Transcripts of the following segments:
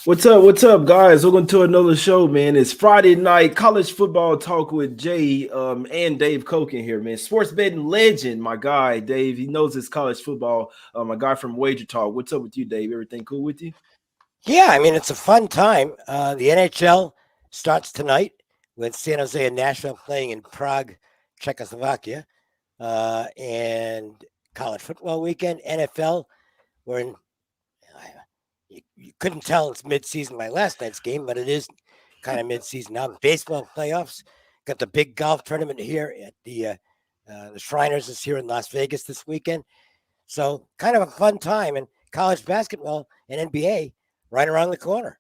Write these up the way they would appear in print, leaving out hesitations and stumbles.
What's up, guys? Welcome to another show, man. It's Friday night college football talk with Jay and Dave Cokin here, man. Sports betting legend, my guy, Dave. He knows his college football. My guy from Wager Talk. What's up with you, Dave? Everything cool with you? Yeah, I mean, it's a fun time. The NHL starts tonight with San Jose and Nashville playing in Prague, Czechoslovakia, and college football weekend. NFL, we're in. You couldn't tell it's midseason by last night's game, but it is kind of midseason now. Baseball playoffs. Got the big golf tournament here at the Shriners is here in Las Vegas this weekend. So kind of a fun time. And college basketball and NBA right around the corner.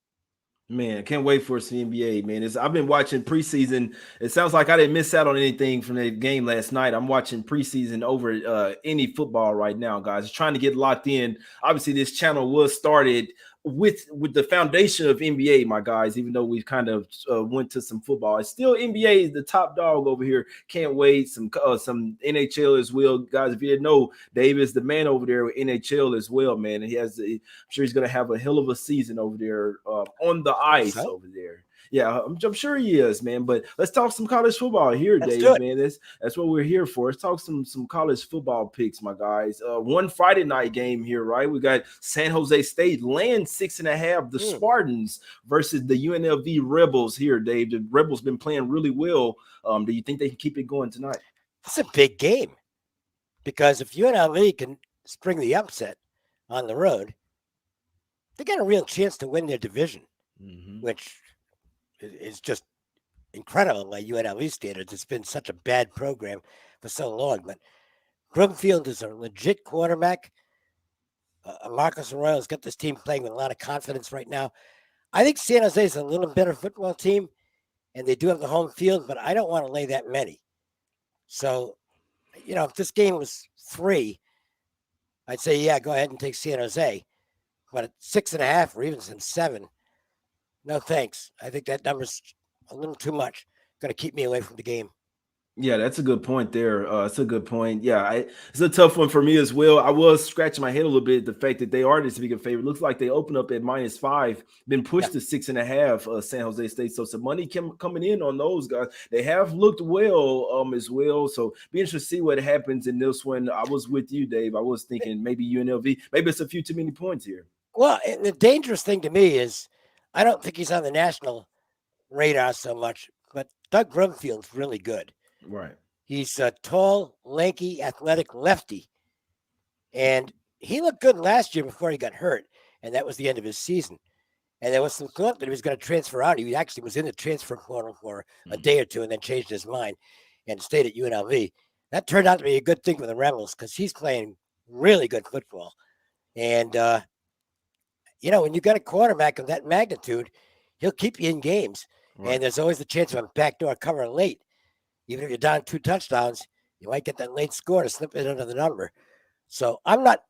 Man, can't wait for the NBA, man. I've been watching preseason. It sounds like I didn't miss out on anything from that game last night. I'm watching preseason over any football right now, guys. Just trying to get locked in. Obviously, this channel was started with the foundation of NBA, my guys. Even though we kind of went to some football, it's still NBA is the top dog over here. Can't wait. Some NHL as well, guys. If you didn't know, Dave is the man over there with NHL as well, man. And I'm sure he's going to have a hell of a season over there on the ice over there. Yeah, I'm sure he is, man. But let's talk some college football here, Dave, man. That's what we're here for. Let's talk some college football picks, my guys. One Friday night game here, right? We got San Jose State laying 6.5. The Spartans versus the UNLV Rebels here, Dave. The Rebels been playing really well. Do you think they can keep it going tonight? It's a big game because if UNLV can spring the upset on the road, they got a real chance to win their division, which is just incredible by UNLV standards. It's been such a bad program for so long. But Broomfield is a legit quarterback. Marcus Arroyo's got this team playing with a lot of confidence right now. I think San Jose is a little better football team, and they do have the home field, but I don't want to lay that many. So, if this game was 3, I'd say, yeah, go ahead and take San Jose. But at 6.5 or even 7, no thanks. I think that number's a little too much. Going to keep me away from the game. Yeah, that's a good point there. It's a good point. Yeah, it's a tough one for me as well. I was scratching my head a little bit the fact that they are this big a favorite. Looks like they open up at -5, been pushed to 6.5. San Jose State, so some money coming in on those guys. They have looked well as well. So be interested to see what happens in this one. I was with you, Dave. I was thinking maybe UNLV. Maybe it's a few too many points here. Well, and the dangerous thing to me is I don't think he's on the national radar so much, but Doug Brumfield's really good. Right. He's a tall, lanky, athletic lefty. And he looked good last year before he got hurt. And that was the end of his season. And there was some thought that he was going to transfer out. He actually was in the transfer portal for a day or two and then changed his mind and stayed at UNLV. That turned out to be a good thing for the Rebels because he's playing really good football. And, when you got a quarterback of that magnitude, he'll keep you in games. Right. And there's always the chance of a backdoor cover late. Even if you're down 2 touchdowns, you might get that late score to slip it under the number. So I'm not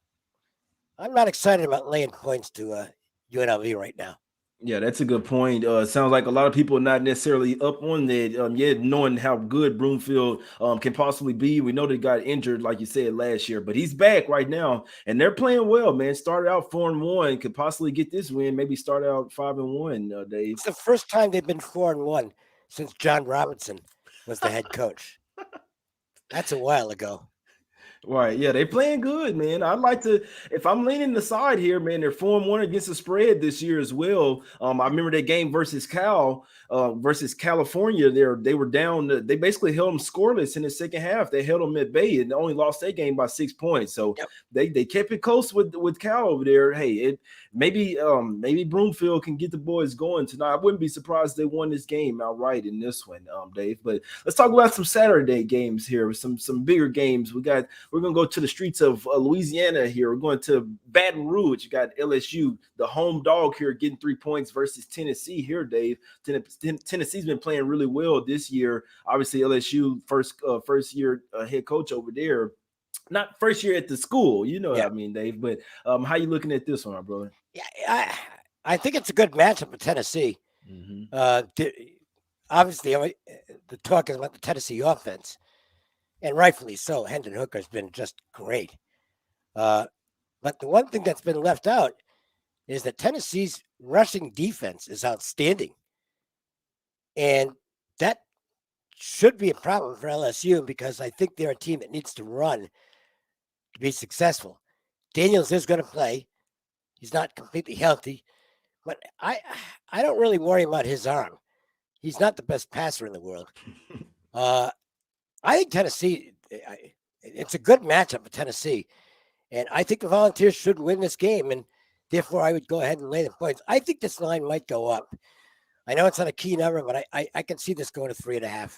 excited about laying points to UNLV right now. Yeah, that's a good point. Sounds like a lot of people are not necessarily up on that yet, knowing how good Broomfield can possibly be. We know they got injured, like you said, last year, but he's back right now, and they're playing well, man. Started out 4-1, could possibly get this win, maybe start out 5-1, Dave. It's the first time they've been 4-1 since John Robinson was the head coach. That's a while ago. Right. Yeah, they playing good, man. I'd like to, if I'm leaning the side here, man, they're 4-1 against the spread this year as well. I remember that game versus California. They were down. They basically held them scoreless in the second half. They held them at bay and only lost that game by 6 points. So they kept it close with Cal over there. Hey, maybe Broomfield can get the boys going tonight. I wouldn't be surprised if they won this game outright in this one, Dave. But let's talk about some Saturday games here, some bigger games. We're going to go to the streets of Louisiana here. We're going to Baton Rouge. You got LSU, the home dog here, getting 3 points versus Tennessee here, Dave. Tennessee's been playing really well this year. Obviously, LSU, first year head coach over there. Not first year at the school, what I mean, Dave. But how you looking at this one, my brother? Yeah, I think it's a good matchup for Tennessee. Obviously, the talk is about the Tennessee offense. And rightfully so. Hendon Hooker's been just great. But the one thing that's been left out is that Tennessee's rushing defense is outstanding. And that should be a problem for LSU because I think they're a team that needs to run to be successful. Daniels is going to play. He's not completely healthy, but I don't really worry about his arm. He's not the best passer in the world. I think Tennessee, it's a good matchup for Tennessee. And I think the Volunteers should win this game. And therefore, I would go ahead and lay the points. I think this line might go up. I know it's not a key number, but I can see this going to 3.5.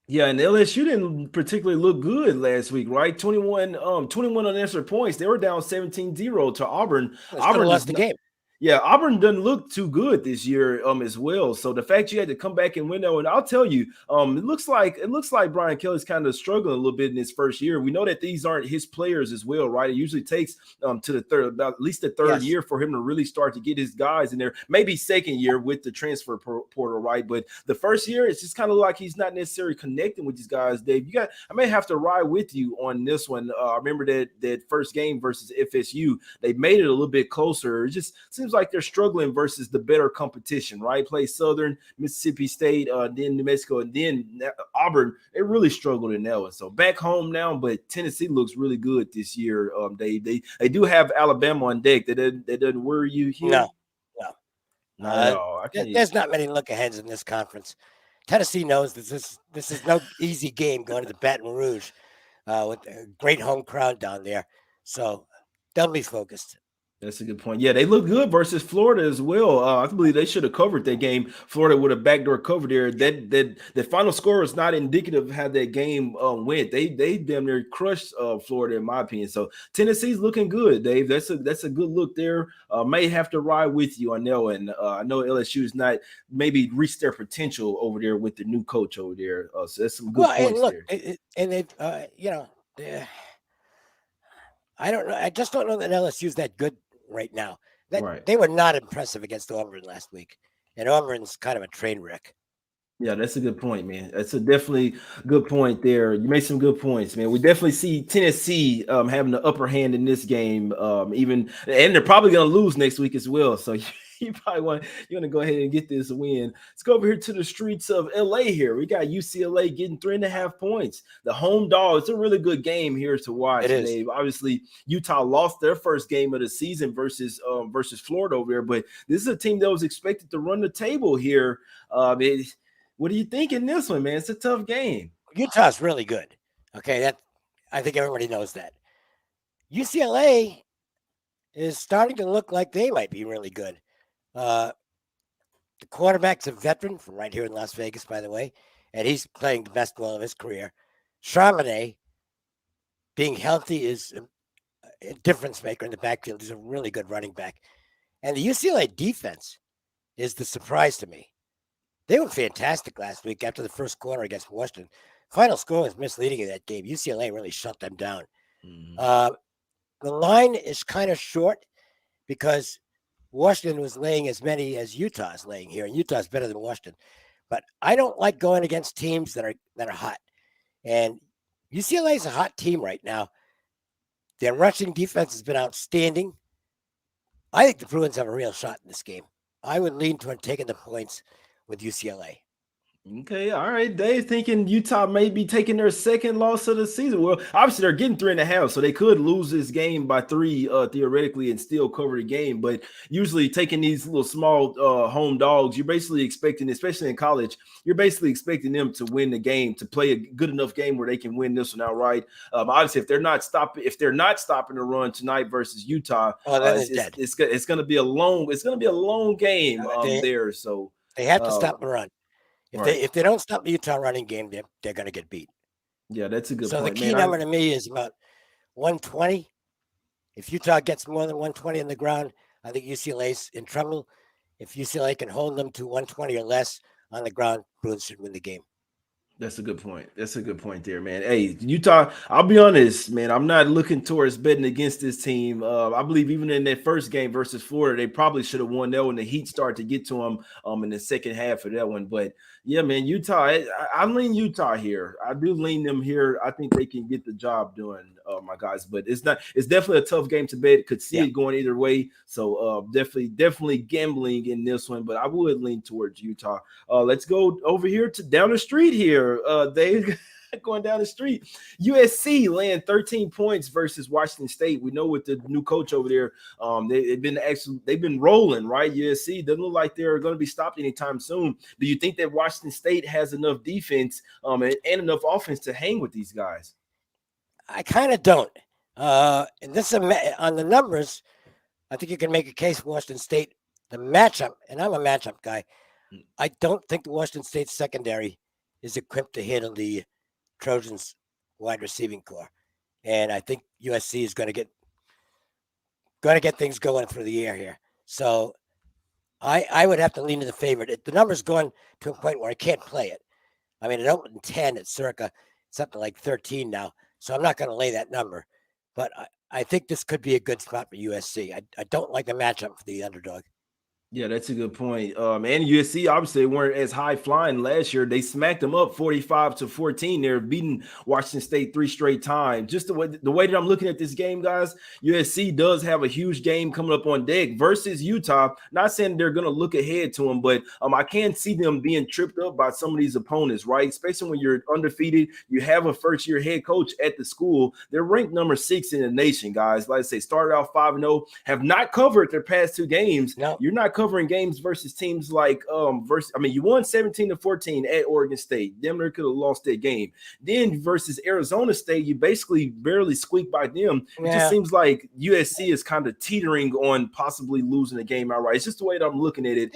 Yeah, and LSU didn't particularly look good last week, right? 21 unanswered points. They were down 17-0 to Auburn. Auburn lost the game. Yeah, Auburn doesn't look too good this year as well. So the fact you had to come back and win that one, I'll tell you, it looks like Brian Kelly's kind of struggling a little bit in his first year. We know that these aren't his players as well, right? It usually takes to the third, about at least the third year for him to really start to get his guys in there. Maybe second year with the transfer portal, right? But the first year, it's just kind of like he's not necessarily connecting with these guys. Dave, I may have to ride with you on this one. I remember that first game versus FSU, they made it a little bit closer. It just seems like they're struggling versus the better competition, right? Play Southern, Mississippi State, then New Mexico, and then Auburn. They really struggled in that one. So back home now, but Tennessee looks really good this year. They do have Alabama on deck. That doesn't worry you here? No. Not at all. There's not many look aheads in this conference. Tennessee knows this is no easy game going to the Baton Rouge with a great home crowd down there. So they'll be focused. That's a good point. Yeah, they look good versus Florida as well. I believe they should have covered that game. Florida would have backdoor covered there. That final score is not indicative of how that game went. They damn near crushed Florida in my opinion. So Tennessee's looking good, Dave. That's a good look there. May have to ride with you on that one. I know LSU is not maybe reached their potential over there with the new coach over there. So that's some good points there. And they've I don't know. I just don't know that LSU's that good right now. They were not impressive against Auburn last week, and Auburn's kind of a train wreck. Yeah, that's a good point, man. That's a definitely good point there. You made some good points, man. We definitely see Tennessee having the upper hand in this game, and they're probably going to lose next week as well. So you probably want to go ahead and get this win. Let's go over here to the streets of LA here. We got UCLA getting 3.5 points. The home dog. It's a really good game here to watch. Dave. Obviously, Utah lost their first game of the season versus Florida over there, but this is a team that was expected to run the table here. What do you think in this one, man? It's a tough game. Utah's really good. Okay, I think everybody knows that. UCLA is starting to look like they might be really good. The quarterback's a veteran from right here in Las Vegas, by the way, and he's playing the best ball of his career. Charbonnet, being healthy, is a difference maker in the backfield. He's a really good running back. And the UCLA defense is the surprise to me. They were fantastic last week after the first quarter against Washington. Final score was misleading in that game. UCLA really shut them down. Mm-hmm. The line is kind of short because Washington was laying as many as Utah's laying here, and Utah's better than Washington. But I don't like going against teams that are hot. And UCLA is a hot team right now. Their rushing defense has been outstanding. I think the Bruins have a real shot in this game. I would lean toward taking the points with UCLA. Okay, all right. Dave thinking Utah may be taking their second loss of the season. Well, obviously they're getting 3.5, so they could lose this game by 3 theoretically and still cover the game. But usually taking these little small home dogs, you're basically expecting, especially in college, you're basically expecting them to win the game, to play a good enough game where they can win this one outright. Obviously, if they're not stopping the run tonight versus Utah, it's going to be a long game there. So they have to stop the run. If they don't stop the Utah running game, they're going to get beat. Yeah, that's a good point. So the key number to me is about 120. If Utah gets more than 120 on the ground, I think UCLA's in trouble. If UCLA can hold them to 120 or less on the ground, Bruins should win the game. That's a good point. That's a good point there, man. Hey, Utah, I'll be honest, man. I'm not looking towards betting against this team. I believe even in their first game versus Florida, they probably should have won that when the Heat started to get to them in the second half of that one. But yeah, man, Utah, I lean Utah here. I do lean them here. I think they can get the job done, my guys. But it's definitely a tough game to bet. Could see it going either way. So definitely gambling in this one. But I would lean towards Utah. Let's go over here to down the street here. Dave, going down the street. USC laying 13 points versus Washington State. We know with the new coach over there, they've been rolling, right? USC doesn't look like they're going to be stopped anytime soon. Do you think that Washington State has enough defense and enough offense to hang with these guys? I kind of don't. And this is on the numbers. I think you can make a case for Washington State. The matchup, and I'm a matchup guy. I don't think the Washington State secondary is equipped to handle the Trojans' wide receiving core, and I think USC is going to get things going through the air here. So I would have to lean to the favorite. The number's going to a point where I can't play it. I mean, it opened 10 at circa something like 13 now, so I'm not going to lay that number. But I think this could be a good spot for USC. I don't like the matchup for the underdog. Yeah, that's a good point. And USC obviously weren't as high flying last year. They smacked them up 45-14. They're beating Washington State 3 straight times. Just the way that I'm looking at this game, guys, USC does have a huge game coming up on deck versus Utah. Not saying they're going to look ahead to them, but I can see them being tripped up by some of these opponents, right? Especially when you're undefeated, you have a first-year head coach at the school. They're ranked number 6 in the nation, guys. Like I say, started out 5-0, have not covered their past 2 games. No. You're not covering games versus teams like you won 17-14 at Oregon State. Denver could have lost that game. Then versus Arizona State, you basically barely squeaked by them. It just seems like USC is kind of teetering on possibly losing the game outright. It's just the way that I'm looking at it.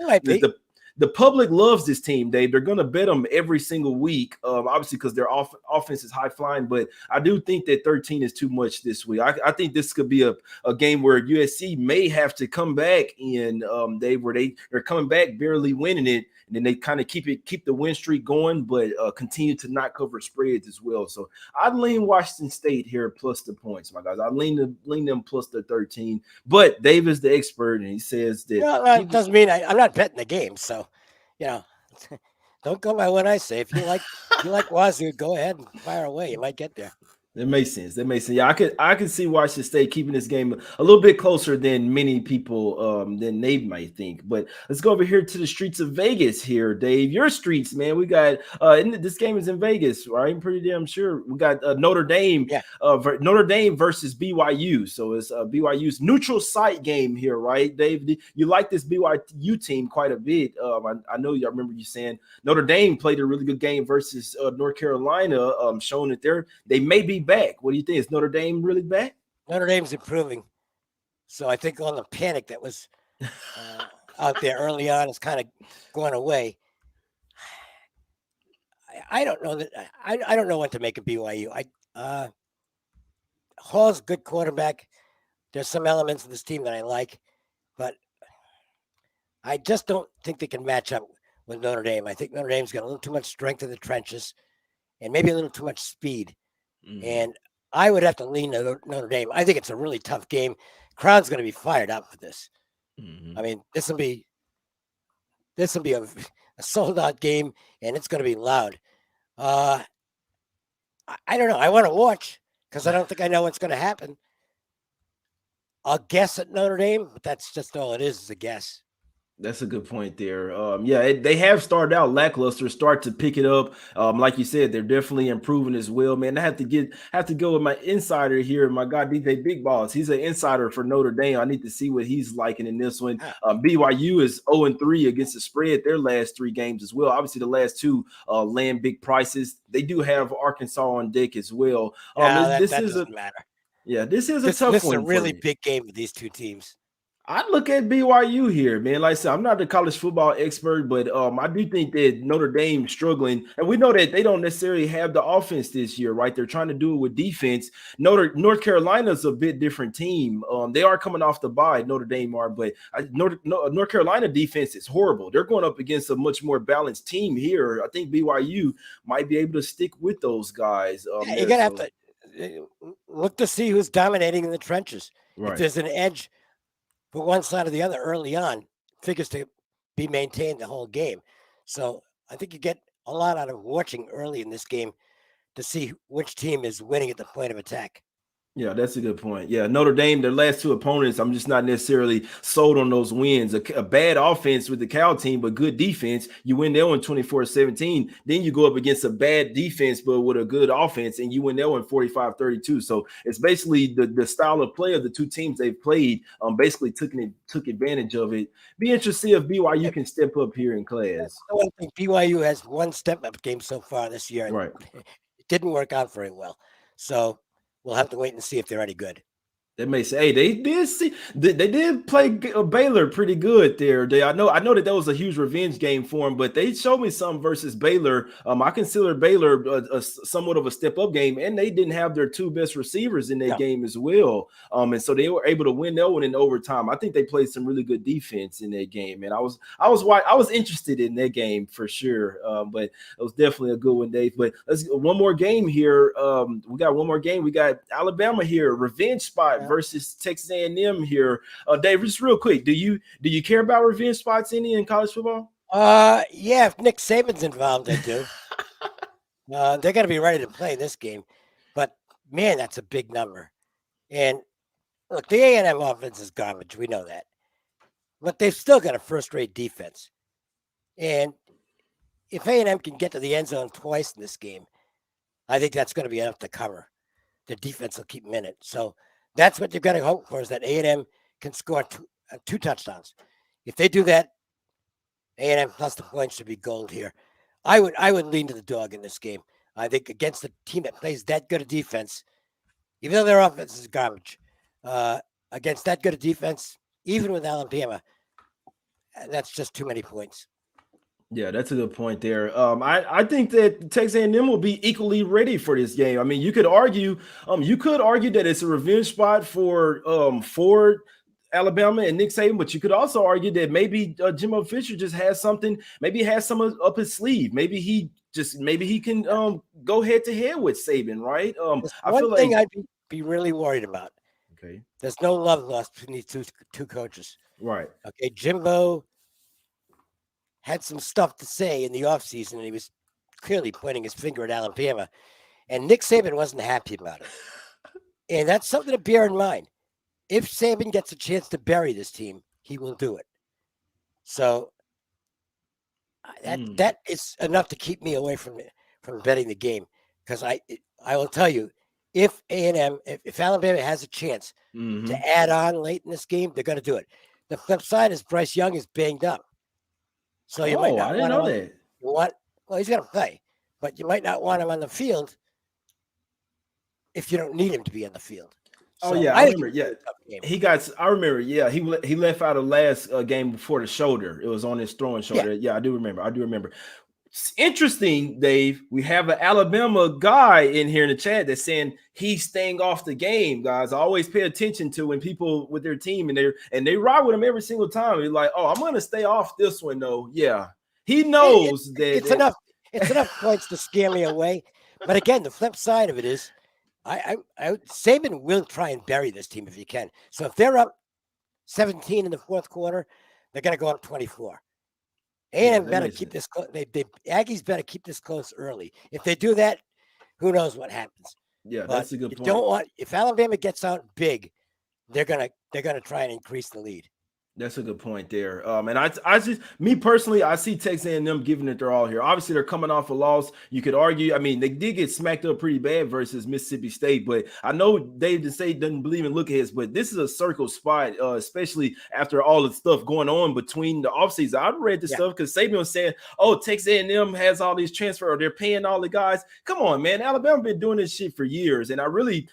The public loves this team, Dave. They're going to bet them every single week, obviously because their offense is high flying. But I do think that 13 is too much this week. I think this could be a game where USC may have to come back in, Dave, where they're coming back barely winning it, and then they kind of keep the win streak going, but continue to not cover spreads as well. So I'd lean Washington State here plus the points, my guys. I lean them plus the 13. But Dave is the expert, and he says that that doesn't mean I'm not betting the game. So, don't go by what I say. If you like Wazoo, go ahead and fire away. You might get there. That makes sense. Yeah, I can see Washington State keeping this game a little bit closer than many people than they might think. But let's go over here to the streets of Vegas here, Dave. Your streets, man. We got this game is in Vegas, right? I'm pretty damn sure. We got Notre Dame, Notre Dame versus BYU. So it's BYU's neutral site game here, right, Dave? You like this BYU team quite a bit. I know I remember you saying Notre Dame played a really good game versus North Carolina, showing that they may be back. What do you think? Is Notre Dame really back? Notre Dame's improving. So I think all the panic that was out there early on is kind of going away. I don't know that I don't know what to make of BYU. Hall's a good quarterback. There's some elements of this team that I like, but I just don't think they can match up with Notre Dame. I think Notre Dame's got a little too much strength in the trenches and maybe a little too much speed. And I would have to lean to Notre Dame. I think it's a really tough game. Crowd's going to be fired up for this. I mean, this will be a sold out game, and it's going to be loud. I don't know. I want to watch because I don't think I know what's going to happen. I'll guess at Notre Dame, but that's just all it is a guess. That's a good point there. They have started out lackluster, start to pick it up. Like you said, they're definitely improving as well, man. I have to go with my insider here, my guy DJ Big Balls. He's an insider for Notre Dame. I need to see what he's liking in this one. BYU is 0-3 against the spread their last 3 games as well. Obviously, the last 2 land big prices. They do have Arkansas on deck as well. That doesn't matter. Yeah, this is a tough one. This is a really big game with these 2 teams. I look at BYU here, man. Like I said, I'm not the college football expert, but I do think that Notre Dame struggling, and we know that they don't necessarily have the offense this year, right? They're trying to do it with defense. North Carolina's a bit different team. They are coming off the bye, Notre Dame are, but North Carolina defense is horrible. They're going up against a much more balanced team here. I think BYU might be able to stick with those guys. You're gonna have to look to see who's dominating in the trenches. Right. If there's an edge for one side or the other early on, figures to be maintained the whole game. So I think you get a lot out of watching early in this game to see which team is winning at the point of attack. Yeah, that's a good point. Yeah, Notre Dame, their last two opponents, I'm just not necessarily sold on those wins. A bad offense with the Cal team, but good defense. You win that one 24-17. Then you go up against a bad defense, but with a good offense, and you win that one 45-32. So it's basically the style of play of the two teams they've played basically took advantage of it. Be interested if BYU can step up here in class. I think BYU has one step-up game so far this year. Right. It didn't work out very well. So we'll have to wait and see if they're any good. They may say, hey, they did play Baylor pretty good there. I know that was a huge revenge game for them, but they showed me some versus Baylor. I consider Baylor somewhat of a step up game, and they didn't have their two best receivers in that game as well. And so they were able to win that one in overtime. I think they played some really good defense in that game, and I was interested in that game for sure. But it was definitely a good one, Dave. But let's get one more game here. We got one more game. We got Alabama here, revenge spot versus Texas A&M here. Dave, just real quick, do you care about revenge spots any in college football? Yeah, if Nick Saban's involved, I do. They're going to be ready to play this game. But, man, that's a big number. And, look, the A&M offense is garbage. We know that. But they've still got a first-rate defense. And if A&M can get to the end zone twice in this game, I think that's going to be enough to cover. The defense will keep them in it. So, that's what you've got to hope for, is that A&M can score two touchdowns. If they do that, A&M plus the points should be gold here. I would lean to the dog in this game. I think against a team that plays that good a defense, even though their offense is garbage, against that good a defense, even with Alabama, that's just too many points. Yeah, that's a good point there. I think that Texas A&M will be equally ready for this game. I mean, you could argue that it's a revenge spot for Alabama and Nick Saban, but you could also argue that maybe Jimbo Fisher just has something. Maybe he has some up his sleeve. Maybe he can go head to head with Saban, right? I feel like I'd be really worried about. Okay, there's no love lost between these two coaches. Right. Okay, Jimbo had some stuff to say in the offseason, and he was clearly pointing his finger at Alabama. And Nick Saban wasn't happy about it. And that's something to bear in mind. If Saban gets a chance to bury this team, he will do it. So that is enough to keep me away from betting the game. Because I will tell you, if Alabama has a chance to add on late in this game, they're going to do it. The flip side is Bryce Young is banged up. So you might not want him. Well, he's going to play, but you might not want him on the field if you don't need him to be on the field. So I remember. Yeah, I remember. Yeah, he left out of last game before the shoulder. It was on his throwing shoulder. Yeah, I do remember. It's interesting, Dave. We have an Alabama guy in here in the chat that's saying he's staying off the game, guys. I always pay attention to when people with their team and they ride with him every single time. He's like, oh, I'm going to stay off this one, though. Yeah, he knows that it's enough. It's enough points to scare me away. But again, the flip side of it is, Saban will try and bury this team if he can. So if they're up 17 in the fourth quarter, they're going to go up 24. A&M better keep this close. Aggies better keep this close early. If they do that, who knows what happens? Yeah, that's a good point. If Alabama gets out big, they're gonna try and increase the lead. That's a good point there. And I just, me personally, I see Texas A&M giving it their all here. Obviously, they're coming off a loss. You could argue, I mean, they did get smacked up pretty bad versus Mississippi State, but I know Dave State doesn't believe in look-aheads, but this is a circle spot, especially after all the stuff going on between the offseason. I've read this stuff because Saban was saying, oh, Texas A&M has all these transfer, or they're paying all the guys. Come on, man. Alabama been doing this shit for years. And I really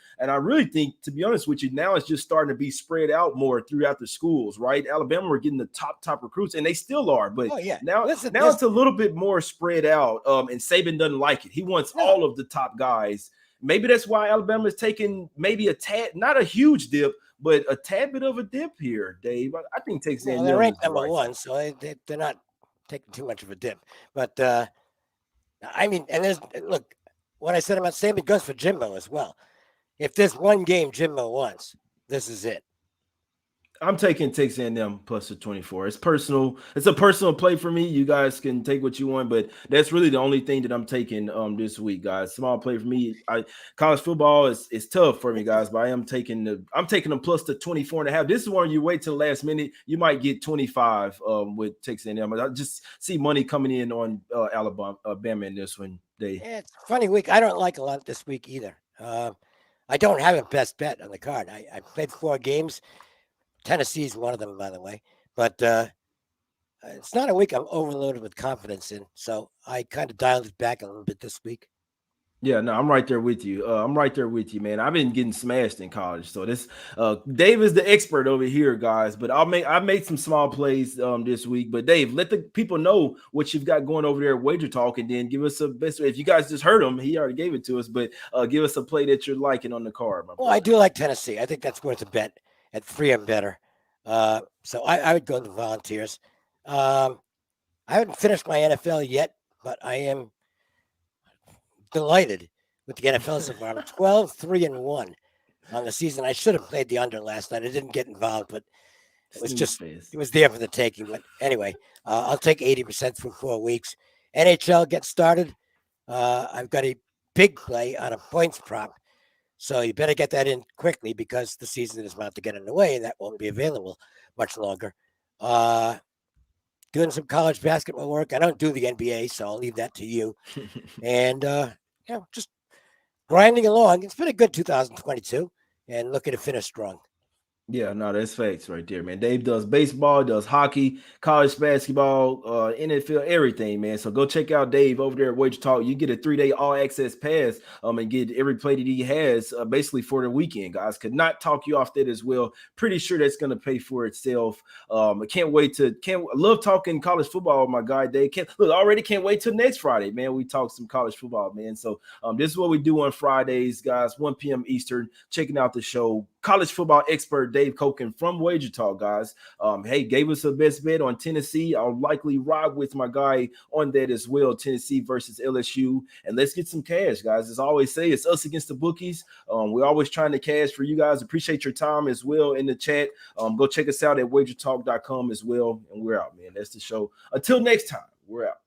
think, to be honest with you, now it's just starting to be spread out more throughout the schools, right? Alabama were getting the top recruits, and they still are. But now it's a little bit more spread out. And Saban doesn't like it. He wants all of the top guys. Maybe that's why Alabama is taking maybe a tad, not a huge dip, but a tad bit of a dip here, Dave. I think Texas A&M. They're ranked number one, so they're not taking too much of a dip. But I mean, and look, what I said about Saban goes for Jimbo as well. If there's one game Jimbo wants, this is it. I'm taking Texas A&M plus the 24. It's personal. It's a personal play for me. You guys can take what you want, but that's really the only thing that I'm taking this week, guys. Small play for me. College football is tough for me, guys, but I'm taking them plus the 24.5. This is one you wait till the last minute. You might get 25 with Texas A&M. I just see money coming in on Alabama in this one. It's a funny week. I don't like a lot this week either. I don't have a best bet on the card. I played 4 games. Tennessee's one of them, by the way. But it's not a week I'm overloaded with confidence in. So I kind of dialed it back a little bit this week. Yeah, no, I'm right there with you. Man. I've been getting smashed in college. So this Dave is the expert over here, guys. But I made some small plays this week. But Dave, let the people know what you've got going over there at Wager Talk, and then give us a best. If you guys just heard him, he already gave it to us. But give us a play that you're liking on the card. Well, I do like Tennessee. I think that's worth a bet at 3 and better. So I would go to the Volunteers. I haven't finished my NFL yet, but I am delighted with the NFL so far. I'm 12-3-1 on the season. I should have played the under last night. I didn't get involved, but it was there for the taking. But anyway, I'll take 80% through 4 weeks. NHL gets started. I've got a big play on a points prop. So you better get that in quickly because the season is about to get underway and that won't be available much longer. Doing some college basketball work. I don't do the NBA, so I'll leave that to you. And, just grinding along. It's been a good 2022 and looking to finish strong. Yeah, no, that's facts right there, man. Dave does baseball, does hockey, college basketball, NFL, everything, man. So go check out Dave over there at Wager Talk. You get a 3-day all-access pass and get every play that he has basically for the weekend, guys. Could not talk you off that as well. Pretty sure that's going to pay for itself. I love talking college football with my guy, Dave. Already can't wait till next Friday, man. We talk some college football, man. So this is what we do on Fridays, guys, 1 p.m. Eastern, checking out the show. College football expert Dave Cokin from Wager Talk, guys. Gave us a best bet on Tennessee. I'll likely ride with my guy on that as well, Tennessee versus LSU. And let's get some cash, guys. As I always say, it's us against the bookies. We're always trying to cash for you guys. Appreciate your time as well in the chat. Go check us out at wagertalk.com as well. And we're out, man. That's the show. Until next time, we're out.